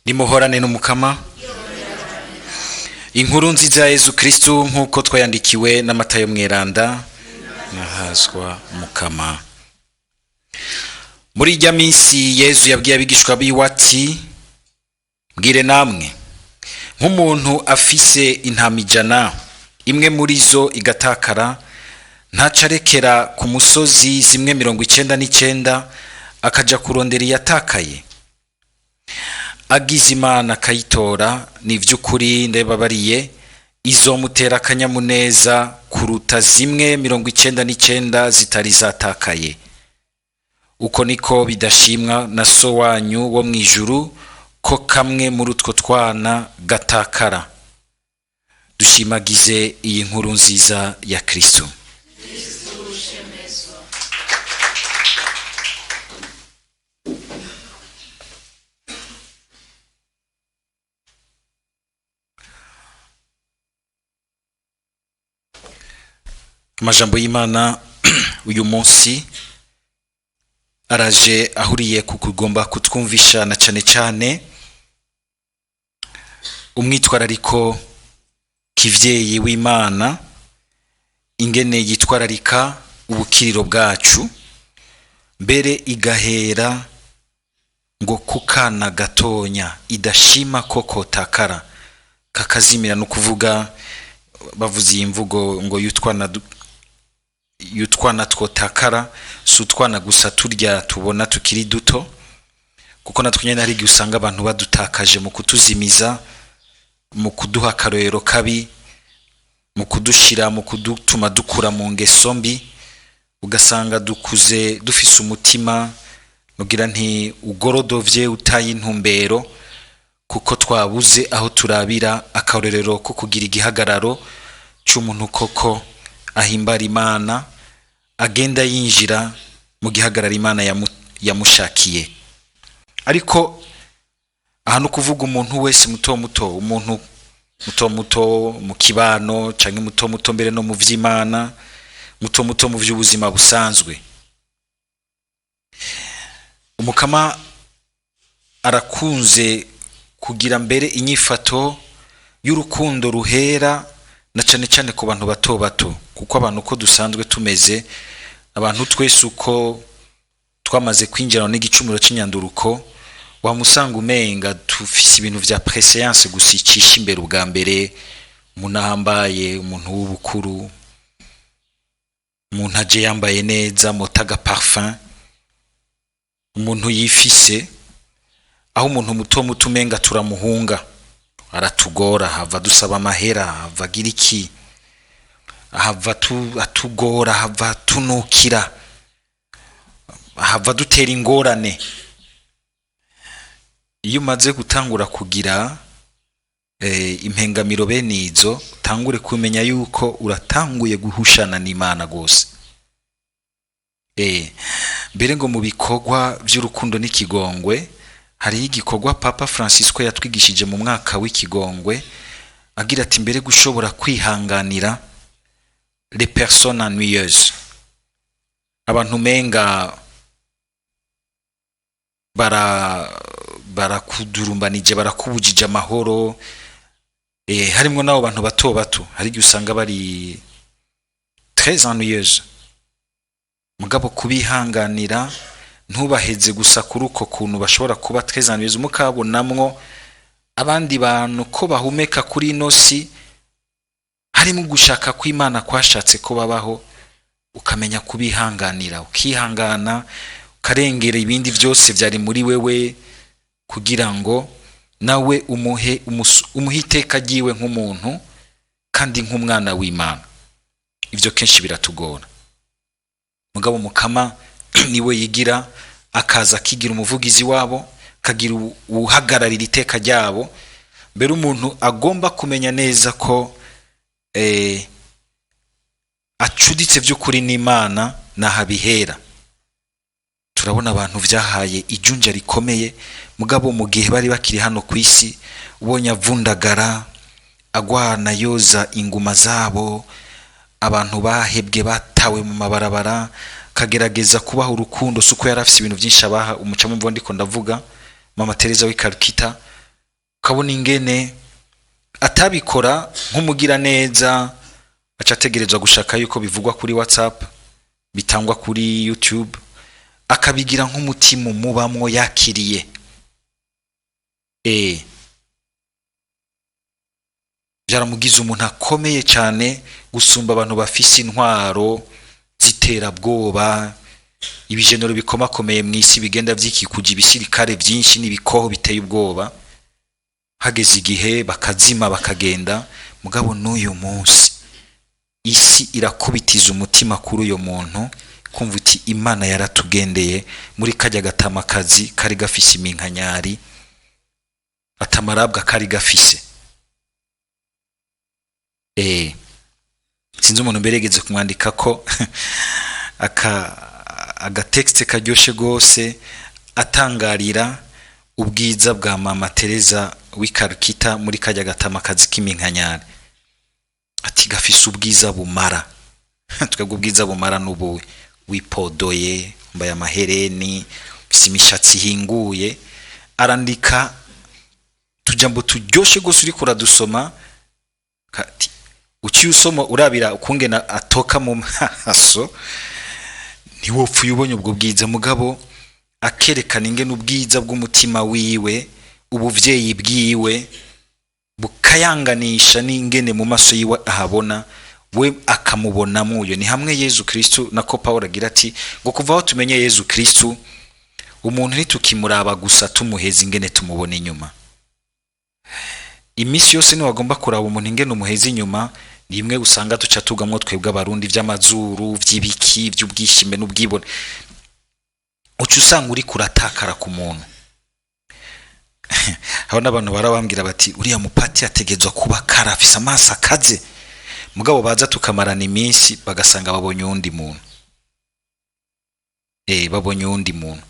nimuhorane n'umukama. Inkuru nziza ya Yesu Kristo nkuko twayandikiwe na Matayo mweranda nahazwa mukama. Muri ijya minsi Yesu yabwiye abigishwa biwe ati, mbwire namwe, nk'umuntu afise intama 100, imwe muri zo igatakara, ntacarekera ku musozi zimwe 99 akaja kurondera iyatakaye? Agize Imana akayitora, ni vy'ukuri ndababariye, izomutera akanyamuneza kuruta zimwe 99 zitari zatakaye. Uko niko bidashimwa na so wanyu wo mwijuru ko kamwe muri utwo twana gatakara. Dushimagize iyi nkuru nziza ya Kristo. Amajambo y'Imana uyu munsi araje ahuriye kukugomba kutwumvisha na cyane umwitwarariko kivyeyi w'Imana, ingene yitwararika ubukiriro bwacu, mbere igahera ngo kukana gatonya idashima ko kotakara kakazimira, no kuvuga bavuze iyi mvugo ngo yutwana twotakara, si utwana gusa turya tubona tukiri duto, kuko natwe nyene hari igihe usanga abantu badutakaje mu kutuzimiza, mu kuduha akarorero kabi, mu kudushira, mu kudutuma dukura mu ngeso mbi, ugasanga dukuze dufise umutima nugira nti ugorodovye utaye intumbero, kuko twabuze aho turabira akarorero ko kugira igihagararo c'umuntu koko ahimbara Imana, agenda yinjira mu gihagarara Imana yamushakiye. Ariko aha no kuvuga umuntu wese muto, umuntu muto mu kibano canke muto mbere no mu vy'Imana, muto mu vy'ubuzima busanzwe. Umukama arakunze kugira mbere inyifato y'urukundo ruhera na cyane ku bantu bato, kuko abantu uko dusanzwe tumeze, abantu twese uko twamaze kwinjira n'igicumuro c'inyanduruko, wamusanga umenga tufise ibintu vya préséance gusicisha imbere ubwa mbere, umuntu ahambaye, umuntu w'ubukuru, umuntu aje yambaye neza, motaga parfum, umuntu yifise, aho umuntu muto umenga turamuhunga, aratugora, hava dusaba amahera, hava gira iki, hava atugora, hava tunukira, hava dutera ingorane. Iyo umaze gutangura kugira impengamiro bene izo, utangure kumenya yuko uratanguye guhushana n'Imana gose. Mbere ngo mu bikorwa vy'urukundo n'ikigongwe, hari igikorwa Papa Francisco yatwigishije mu mwaka w'ikigongwe, agira ati mbere gushobora kwihanganira les personnes ennuyeuses, abantu menga barakudurumbanije, barakubujije amahoro, harimwo nabo bantu bato, hari igihe usanga bari très ennuyeuses, mugabo kubihanganira ntubaheze gusa kuri uko kuntu bashobora kuba très ennuyeuses, mukabonamwo abandi bantu ko bahumeka kuri ino si, harimo gushaka kw'Imana kwashatse ko babaho, ukamenya kubihanganira, ukihangana, ukarengera ibindi byose byari muri wewe, kugira ngo nawe umuhe iteka ryiwe nk'umuntu kandi nk'umwana w'Imana. Ivyo kenshi biratugora, mugabo mukama niwe yigira, akaza akigira umuvugizi wabo, kagira uhagararira iteka ryabo. Mbere umuntu agomba kumenya neza ko acuditse vy'ukuri n'Imana nahabihera. Turabona abantu vyahaye ijunja rikomeye, mugabo mu gihe bari bakiri hano kw'isi, ubonye avundagara, agwana yoza inguma zabo, abantu bahebwe batawe mu mabarabara, kagerageza kubaha urukundo, suko yarafise ibintu byinshi abaha. Umucamo mvo ndiko ndavuga Mama Teresa w'i Calcutta, ukabona ingene atabikora nk'umugira neza, aca ategerezwa gushaka yuko bivugwa kuri WhatsApp, bitangwa kuri YouTube, akabigira nk'umutima umubamwo yakiriye. Byaramugize umuntu akomeye cyane gusumba abantu bafise intwaro ziterabwoba, ibijenero bikomakomeye mu isi bigenda vyikikuje ibisirikare byinshi n'ibikoho biteye ubwoba. Hageze igihe bakazima bakagenda, mugabo n'uyu munsi isi irakubitiza umutima kuri uyo muntu, kumva uti Imana yaratugendeye muri kajya gatamakazi kari gafise iminkanyari, atamarabwa kari gafise. Sinzi umuntu mberegeze kumwandika ko agatekste karyoshe gose atangarira ubwiza bwa Mama Teresa w'ikarukita muri kajya gatamakazi k'iminkanyari. Ati gafise ubwiza bumara. Twebwe ubwiza bumara n'ubu wipodoye, mbaye amahereni, imishatsi hinguye. Arandika tujambo turyoshe gose uri kuradusoma, kati uciye usoma urabira ukungena atoka mu maso, ntiwopfuye ubonye ubwo bwiza, mugabo akerekana ingene ubwiza bw'umutima wiwe, ubuvyeyi bwiwe bukayanganisha n'ingene mu maso yiwe ahabona, we akamubona muyo. Ni hamwe Yesu Kristo nako Paulo agira ati ngo kuva aho tumenye Yesu Kristo, umuntu ntitukimuraba gusa tumuheza ingene tumubona inyuma. Imisi yose ni wagomba kuraba umuntu ingene umuheza inyuma, nimwe usanga tuca tugamwo twebwe abarundi vy'amazuru, vy'ibiki, vy'ubwishime n'ubwibone. Uca usanga uri kuratakara ku muntu. Aho n'abantu barabambwira bati uriya mupati ategezwa kuba karafise amaso akaze, mugabo baza tukamarana iminsi bagasanga babonye undi muntu. Babonye undi muntu.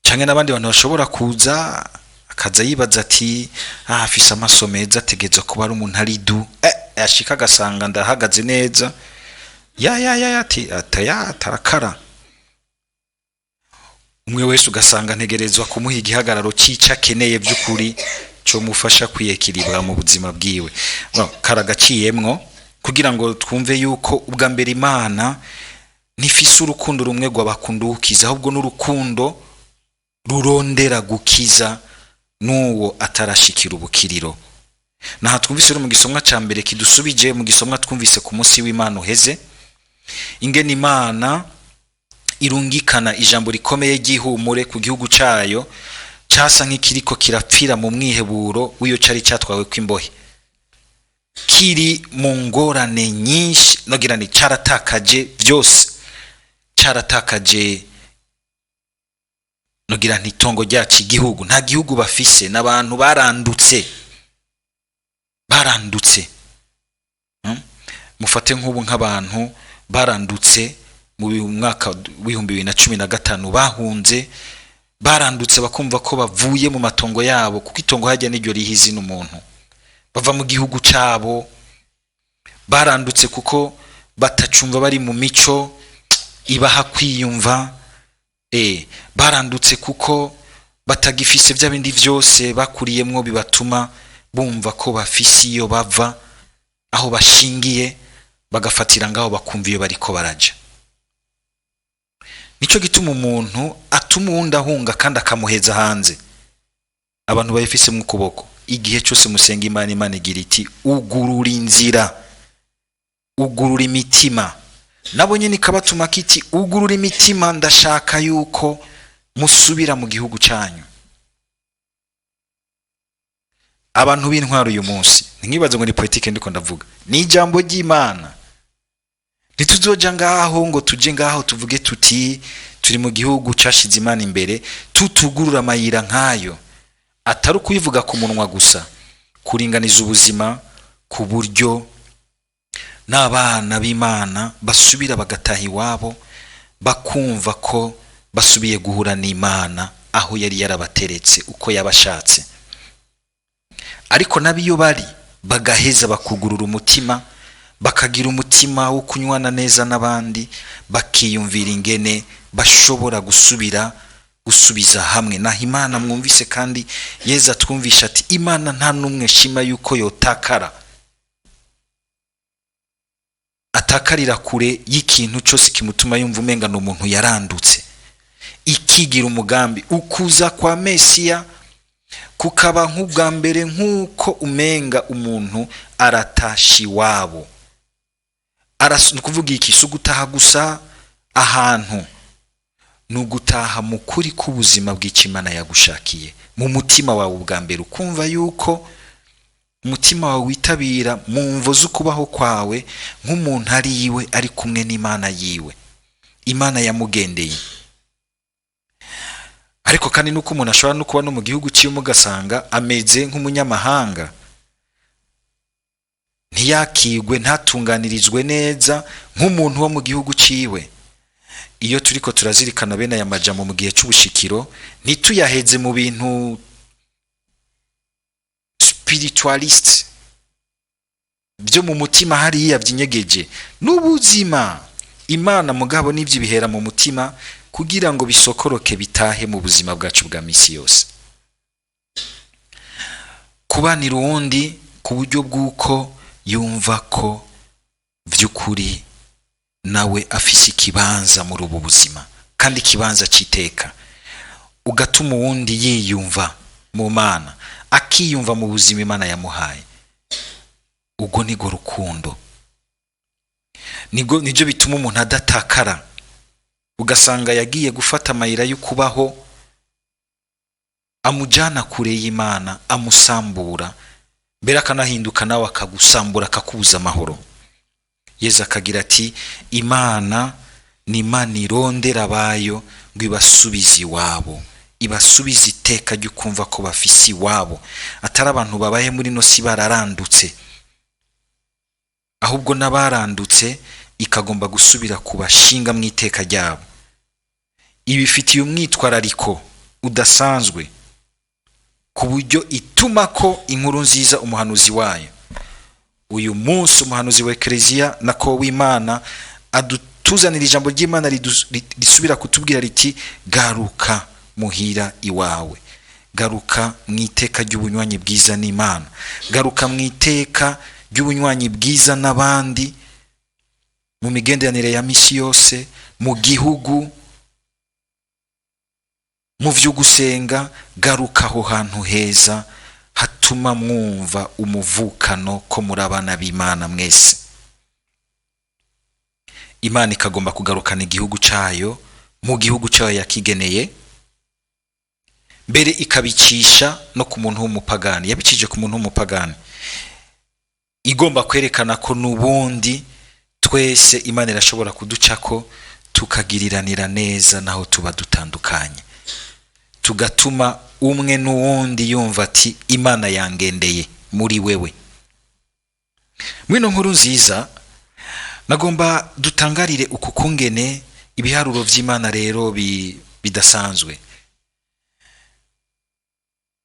Canke n'abandi bantu bashobora kuza akaza yibaza ati afise amaso meza ategezwa kuba ari umuntu ari du, yashika agasanga ndahagaze neza, ati atarakara. Umwe wese ugasanga ntegerezwa kumuha igihagararo cica keneye by'ukuri cyo mufasha kwiyekiribwa mu buzima bwiwe. Karagaciyemwo kugira ngo twumve yuko ubwa mbere Imana nifise urukundo rumwe rw'abakundukiza, ahubwo n'urukundo rurondera gukiza nuwo atarashikira ubukiriro. Naha twumvise mu gisomwa ca mbere kidusubije mu gisomwa twumvise ku munsi w'Imana uheze, ingene Imana irungikana ijambo rikomeye ry'ihumure ku gihugu cayo, casa nk'ikiriko kirapfira mu mwiheburo w'iyo cari cyatwawe kw'imbohe, kiri mu ngorane nyinshi, nogira ni caratakaje byose, caratakaje nogira nti itongo ryacu igihugu, nta gihugu bafise, n'abantu barandutse. Mufate nk'ubu nk'abantu barandutse mu mwaka w'ibihumbi 2015 bahunze, barandutse bakumva ko bavuye mu matongo yabo, kuko itongo hajya n'iryo rihizi n'umuntu, bava mu gihugu cabo. Barandutse kuko batacumva bari mu mico ibaha kwiyumva. Barandutse kuko batagifise vya bindi vyose bakuriyemwo bibatuma bumva ko bafise iyo bava, aho bashingiye, bagafatira ngaho bakumva iyo bariko baraja. Nico gituma umuntu atuma uwundi ahunga kandi akamuheza hanze. Abantu bayifise mu kuboko, igihe cyose musenga Imana, Imana igira iti ugurura inzira, ugurura imitima. Nabo nyene ikabatuma kiti ugurura imitima, ndashaka yuko musubira mu gihugu cyanyu. Abantu b'intwaro uyu munsi, nkibaze ngo ni politike ndiko ndavuga, ni ijambo ry'Imana. Ntituzoja ngaho ngo tuje ngaho tuvuge tuti turi mu gihugu cashize Imana imbere, tutugurura amayira nkayo, atari kuyivuga ku munwa gusa, kuringaniza ubuzima ku buryo n'abana b'Imana basubira bagataha iwabo, bakumva ko basubiye guhura n'Imana aho yari yarabateretse uko yabashatse. Ariko nabiyo bari bagaheza bakugurura umutima, bakagira umutima wo kunywana neza n'abandi, bakiyumvira ingene bashobora gusubira gusubiza hamwe. Naho Imana mwumvise kandi Yesu atwumvisha ati Imana nta n'umwe shima yuko yotakara, atakarira kure y'ikintu cyose kimutuma yumva umenga n'umuntu yarandutse. Ikigira umugambi ukuza kwa Mesiya kukaba nk'ubwa mbere, nk'uko umenga umuntu aratashi iwabo. Nukuvuga iki? Si ugutaha gusa ahantu, ni ugutaha mu kuri k'ubuzima bw'Imana yagushakiye mu mutima wawe ubwa mbere, ukumva yuko umutima wawe witabira mu mvo z'ukubaho kwawe nk'umuntu ari yiwe, ari kumwe n'Imana yiwe, Imana yamugendeye. Ariko kandi nuko umuntu ashobora no kuba no mu gihugu cyiwe mugasanga ameze nk'umunyamahanga, ntiyakigwe, ntatunganirizwe neza nk'umuntu wo mu gihugu cyiwe. Iyo turiko turazirikana bene aya majambo mu gihe cy'ubushikiro, ntituyaheze mu bintu spiritualiste byo mu mutima hariya byinyegeje n'ubuzima. Imana mugabo n'ivyo bihera mu mutima kugira ngo bisokoroke bitahe mu buzima bwacu bwa misi yose. Kubanira uwundi ku buryo bw'uko yumva ko vy'ukuri nawe afise ikibanza muri ubu buzima, kandi ikibanza cyiteka, ugatuma uwundi yiyumva mu Mana, akiyumva mu buzima Imana yamuhaye. Ubwo nigo rukundo, nibyo bituma umuntu adatakara, ugasanga yagiye gufata amayira yo kubaho amujana kure y'Imana, amusambura, mbere akanahinduka nawe akagusambura, akakubuza amahoro. Yesu akagira ati Imana ni Imana irondera abayo ngo ibasubize iwabo, ibasubize iteka ryo kumva ko bafise iwabo, atari abantu babaye muri no si bararandutse, ahubwo n'abarandutse ikagomba gusubira kubashinga mu iteka ryabo. Ibifitiye umwitwarariko udasanzwe ku buryo ituma ko inkuru nziza umuhanuzi wayo uyu munsi, umuhanuzi wa Eklezia nako w'Imana, adutuzanira ijambo ry'Imana risubira kutubwira riti garuka muhira iwawe, garuka mu iteka ry'ubunywanyi bwiza n'Imana, garuka mu iteka ry'ubunywanyi bwiza n'abandi, mu migenderanire ya misi yose, mu gihugu, mu vyo gusenga. Garuka aho hantu heza hatuma mwumva umuvukano ko muri abana b'Imana mwese. Imana ikagomba kugarukana igihugu cyayo mu gihugu cyayo yakigeneye, mbere ikabicisha no ku muntu w'umupagani. Yabicije ku muntu w'umupagani, igomba kwerekana ko n'ubundi twese Imana irashobora kuducako tukagiriranira neza naho tuba dutandukanye, tugatuma umwe n'uwundi yumva ati Imana yangendeye muri wewe. Mwino nkuru nziza nagomba dutangarire uku kungene ibiharuro vy'Imana rero bidasanzwe.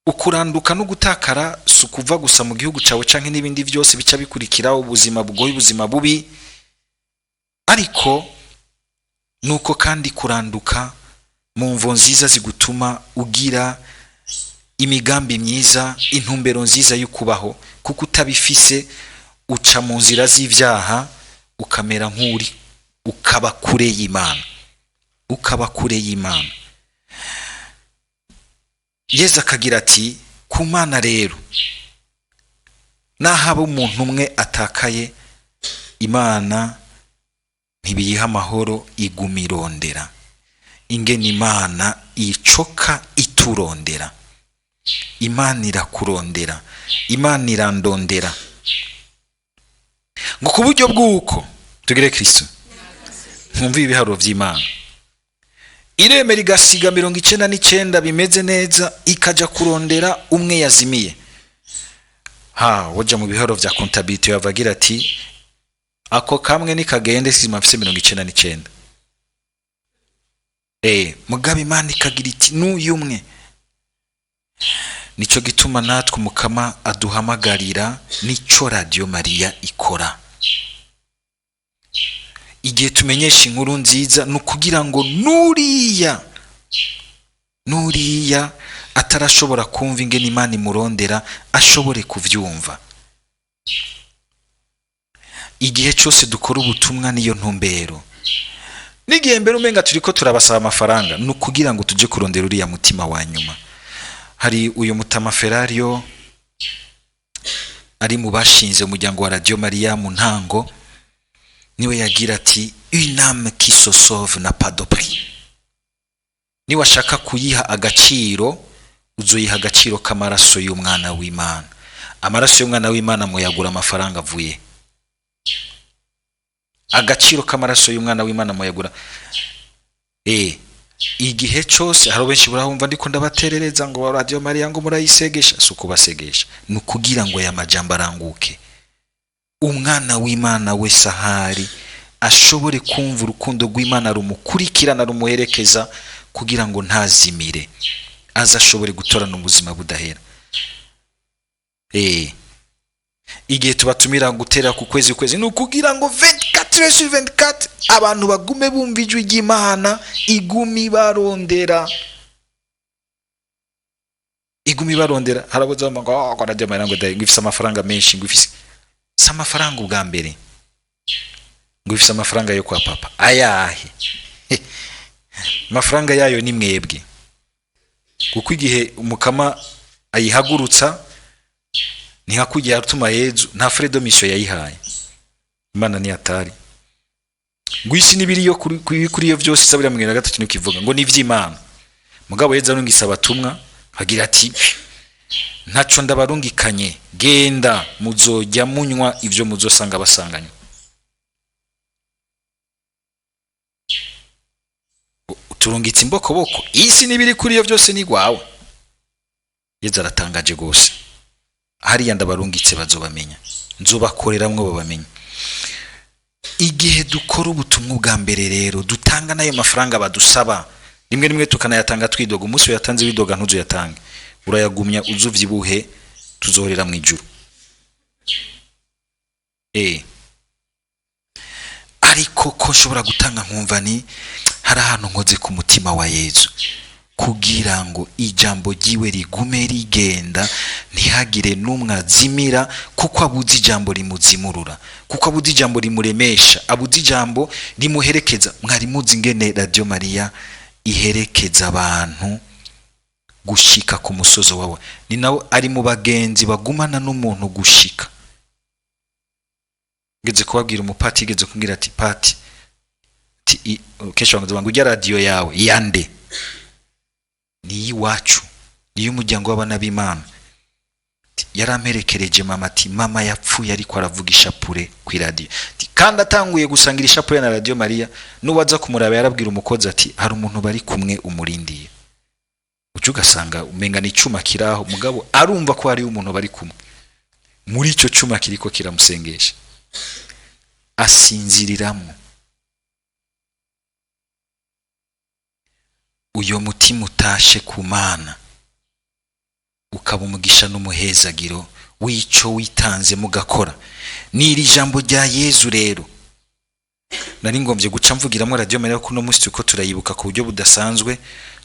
Ukuranduka no gutakara sukuva gusa mu gihugu cyawe canke n'ibindi byose bica bikurikira ubuzima bugoye, ubuzima bubi, ariko nuko kandi kuranduka mu mvo nziza zigutuma ugira imigambi myiza, intumbero nziza y'ukubaho, kuko utabifise uca mu nzira z'ivyaha, ukamera nk'uri, ukaba kure y'Imana, ukaba kure y'Imana. Yesu akagira ati ku Mana rero nahaba umuntu umwe atakaye, Imana ntibiyiha amahoro, iguma irondera. Ingene Imana icoka iturondera, Imana irakurondera, Imana irandondera, ngo ku buryo bw'uko tugire Kristo. Mwumve ibiharuro vy'Imana, iremera igasiga 99 bimeze neza, ikaja kurondera umwe yazimiye. Woja mu biharuro vya comptabilité yavagira ati ako kamwe ni kagende sima afise 99. Mugabe Imana ikagira iti n'uyu umwe. Nico gituma natwe Umukama aduhamagarira, nico Radio Maria ikora. Igihe tumenyesha inkuru nziza no kugira ngo nuriya nuriya atarashobora kumva ingene Imana imurondera ashobore kuvyumva. Igihe cyose dukora ubutumwa niyo ntumbero. N'igihe mbere umenga turiko turabasaba amafaranga nukugira ngo tuje kurondera uriya mutima wa nyuma. Hari uyu Mutama Ferrario ari mu bashinze umuryango wa Radio Maria mu ntango, niwe yagira ati une âme qui se sauve n'a pas de prix. Ni washaka kuyiha agaciro uzoyiha agaciro k'amaraso y'umwana w'Imana. Amaraso y'umwana w'Imana muyagura amafaranga avuye. Agaciro k'amaraso y'umwana w'Imana muyagura. Igihe cyose hari benshi burahumva ndiko ndabaterereza ngo Radio Maria ngo murayisegesha, suko basegesha nukugira ngo ya majambo aranguke. Umwana w'Imana we sahari ashobore kumva urukundo rw'Imana rumukurikirana rumuherekeza kugira ngo ntazimire, azashobore gutorana ubuzima budahera. Igihe tubatumira gutera ku kwezi nukugira ngo 24/24 abantu bagume bumva ijwi ry'Imana igumi barondera. Haraboza ngo kwa Radio Maria ngo ngifise amafaranga menshi, ngifise amafaranga ubwa mbere, ngifise amafaranga yo kwa papa ayahe. Amafaranga yayo ni mwebwe, kuko igihe umukama ayihagurutsa ntihakugiye atuma Yezu nta fredo mission yayihaye. Imana ni atari ngwisi nibiri yo kuri yo byose sabira mu 3 nukivuga ngo ni vy'Imana. Mugabo Yezu arungisa abatumwa agira ati ntaco ndabarungikanye, genda muzojya munywa ivyo muzosanga basanganye. Turungitse imbokoboko isi nibiri kuri yo byose ni gwawe. Yezu aratangaje gose, hariya ndabarungitse bazobamenya, nzobakoreramwe babamenya. Igihe dukora ubutumwa bwa mbere rero dutanga nayo mafaranga badusaba, rimwe tukanayatanga twidoga. Umunsi yatanze widoga ntuzo yatange, urayagumya uzuvyibuhe tuzohorera mu ijuru. Ariko ko nshobora gutanga nkumva ni hari ahantu nkoze ku mutima wa Yezu kugira ngo ijambo giwe rigume rigenda, ntihagire numwe azimira, kuko abuzi ijambo rimuzimurura, kuko abuzi ijambo rimuremesha, abuzi ijambo rimuherekeza. Mwari muzi ingene Radio Maria iherekeza abantu gushika ku musozo wawe, ni nawe ari mu bagenzi bagumana n'umuntu gushika. Ngeze kubabwira umupati, ngeze kumbwira ati pati kesho ngo ujya radio yawe yande ni iwacu, ni y'umuryango w'abana b'Imana. Yaramperekereje mama ati mama yapfuye ariko aravuga ishapure ku radio, kandi atanguye gusangira ishapure na Radio Maria. Nuwaza kumuraba yarabwira umukozi ati hari umuntu bari kumwe umurindiye. Ugasanga umenga ni cyuma kiraho, mugabo arumva ko hari umuntu bari kumwe muri icyo cyuma kiriko kiramusengesha, asinziriramo. Uyo mutima utashe ku Mana ukaba umugisha n'umuhezagiro w'ico witanze mugakora. Niri jambo rya Yezu rero nari ngombye guca mvugiramo Radio Maria ko no musi uko turayibuka ku buryo budasanzwe,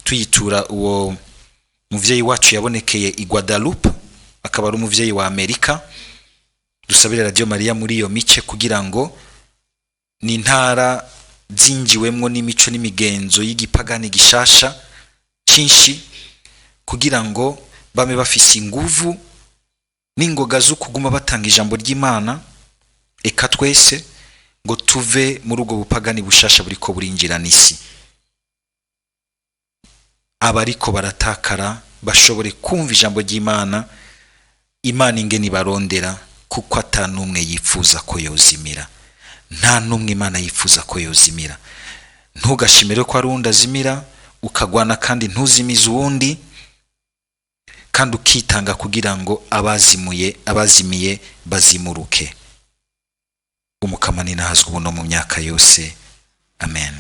tuyitura uwo muvyeyi wacu yabonekeye i Guadalupe, akaba ari umuvyeyi wa Amerika. Dusabire Radio Maria muri iyo mice kugira ngo ni ntara zinjiwemwo n'imico n'imigenzo y'igipagani gishasha cinshi, kugira ngo bame bafise inguvu n'ingoga zo kuguma batanga ijambo ry'Imana. Eka twese ngo tuve muri ubwo bupagani bushasha buriko burinjira n'isi, abariko baratakara bashobore kumva ijambo ry'Imana. Imana ingeni barondera, kuko atanumwe yifuza ko yozimira, nta numwe Imana yifuza ko yozimira. Ntugashimire ko ari undi azimira ukagwana kandi ntuzimize uwundi, kandi ukitanga kugira ngo abazimiye bazimuruke. Umukamani nahazwe ubuno mu myaka yose. Amen.